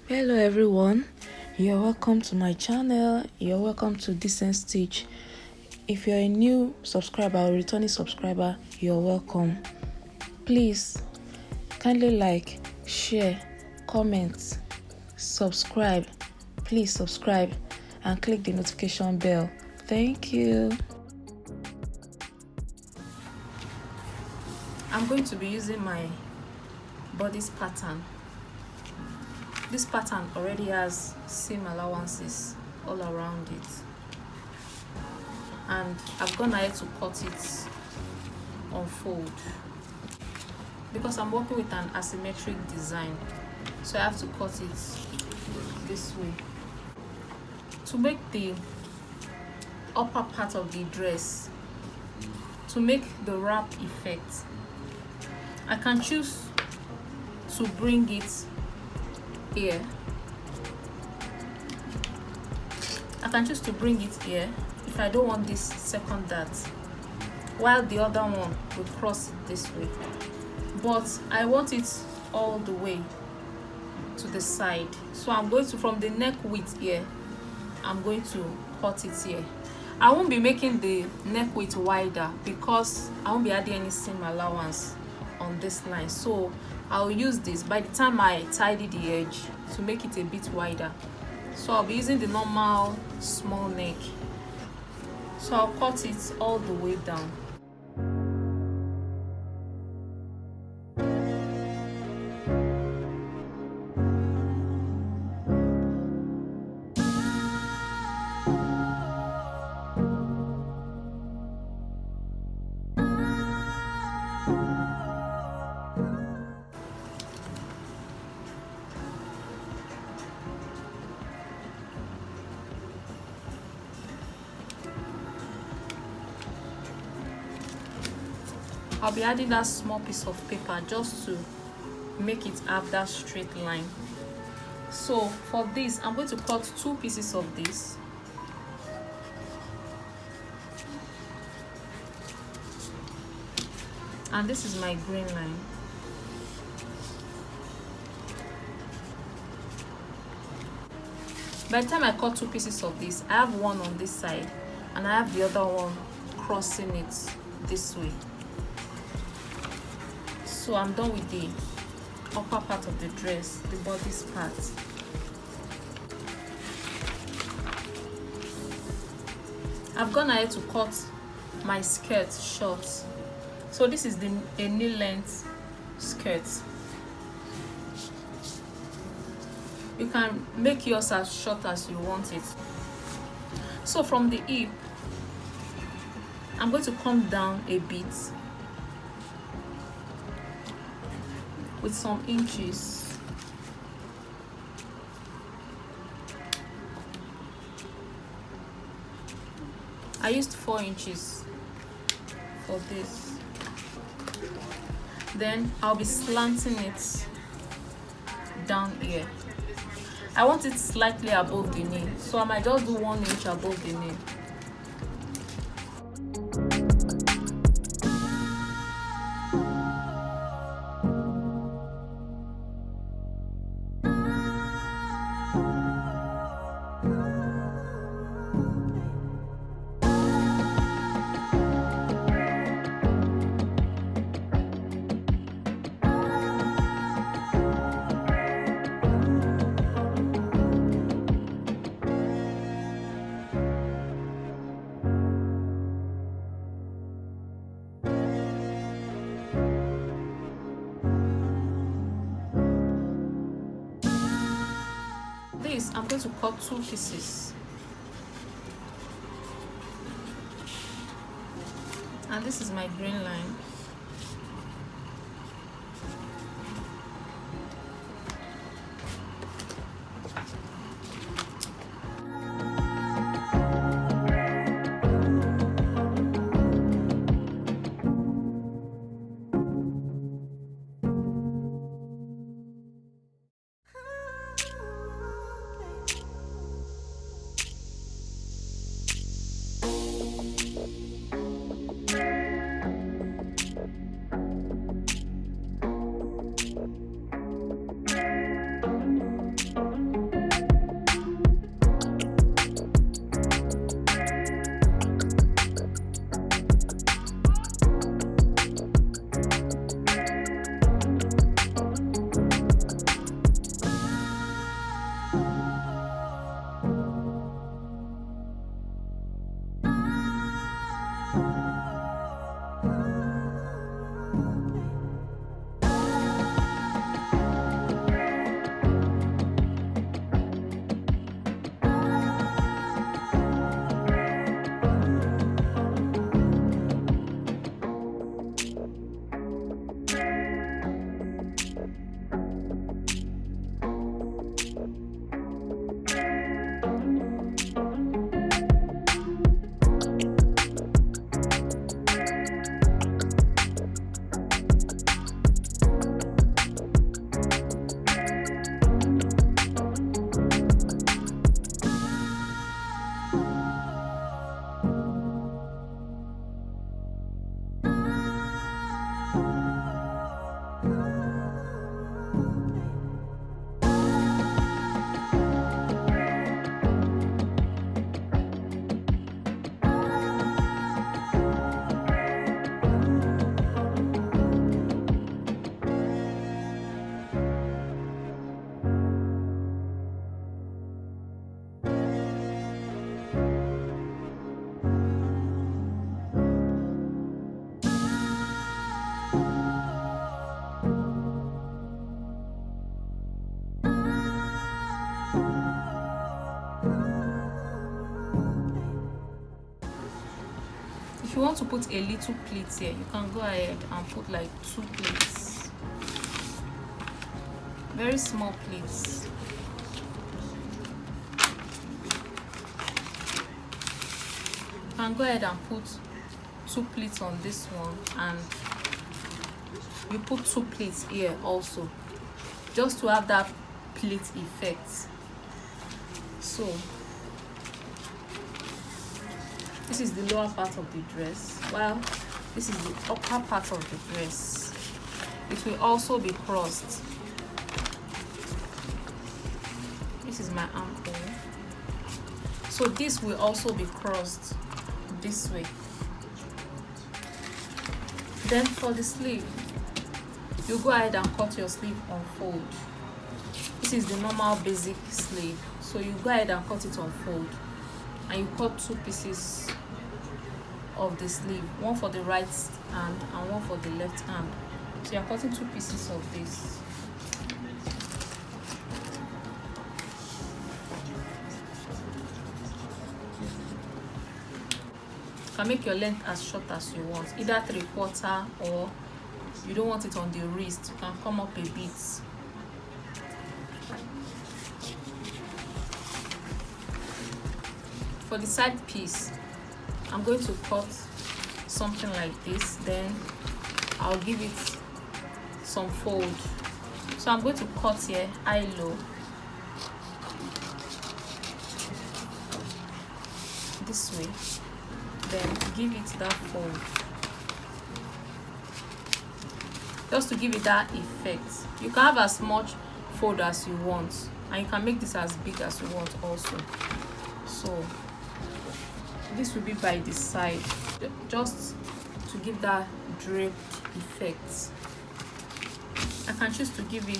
Hello everyone, you're welcome to my channel. You're welcome to Decenstitch. If you're a new subscriber or returning subscriber, you're welcome. Please kindly like, share, comment, subscribe. Please subscribe and click the notification bell. Thank you. I'm going to be using my bodice pattern. This pattern already has seam allowances all around it, and I've gone ahead to cut it on fold because I'm working with an asymmetric design, so I have to cut it this way. To make the upper part of the dress, to make the wrap effect, I can choose to bring it here. I can choose to bring it here if I don't want this second dart, while the other one will cross it this way, but I want it all the way to the side. So I'm going to, from the neck width here, I'm going to cut it here. I won't be making the neck width wider because I won't be adding any seam allowance on this line, so I'll use this by the time I tidy the edge to make it a bit wider. So I'll be using the normal small neck, so I'll cut it all the way down. I'll be adding that small piece of paper just to make it have that straight line. So for this, I'm going to cut 2 pieces of this. And this is my green line. By the time I cut 2 pieces of this, I have one on this side and I have the other one crossing it this way. So I'm done with the upper part of the dress, the bodice part. I've gone ahead to cut my skirt short. So this is a knee length skirt. You can make yours as short as you want it. So from the hip, I'm going to come down a bit with some inches. I used 4 inches for this. Then I'll be slanting it down here. I want it slightly above the knee, so I might just do 1 inch above the knee. This, I'm going to cut 2 pieces, and this is my green line. want to put a little pleat here, you can go ahead and put like 2 pleats, very small pleats. You can go ahead and put 2 pleats on this one, and you put 2 pleats here also, just to have that pleat effect. So this is the lower part of the dress, while this is the upper part of the dress. It will also be crossed. This is my ankle, so this will also be crossed this way. Then for the sleeve, you go ahead and cut your sleeve on fold. This is the normal basic sleeve, so you go ahead and cut it on fold, and you cut 2 pieces of the sleeve, one for the right hand and one for the left hand. So you're cutting 2 pieces of this. You can make your length as short as you want, either 3/4, or you don't want it on the wrist, you can come up a bit. For the side piece, I'm going to cut something like this, then I'll give it some fold. So I'm going to cut here high low, this way, then give it that fold, just to give it that effect. You can have as much fold as you want, and you can make this as big as you want also. So this will be by the side, just to give that draped effect. I can choose to give it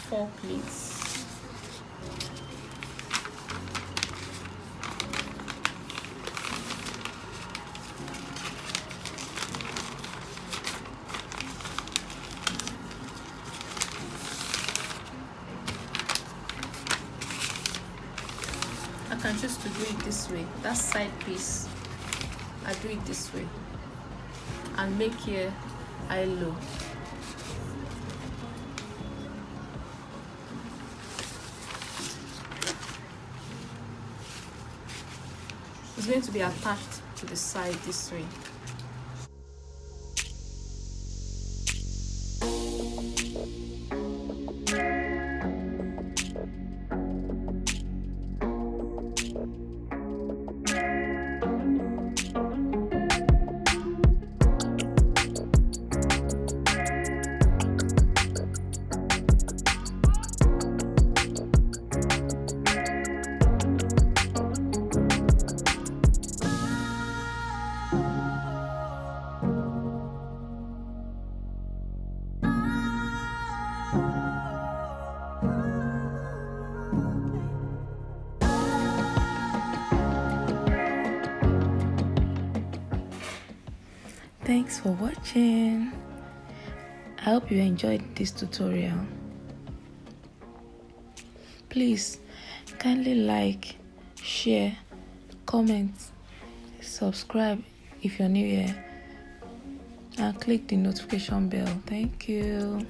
4 pleats. I can choose to do it this way. That side piece, I do it this way, and make here high low. It's going to be attached to the side this way. Thanks for watching. I hope you enjoyed this tutorial. Please kindly like, share, comment, subscribe if you're new here, and click the notification bell. Thank you.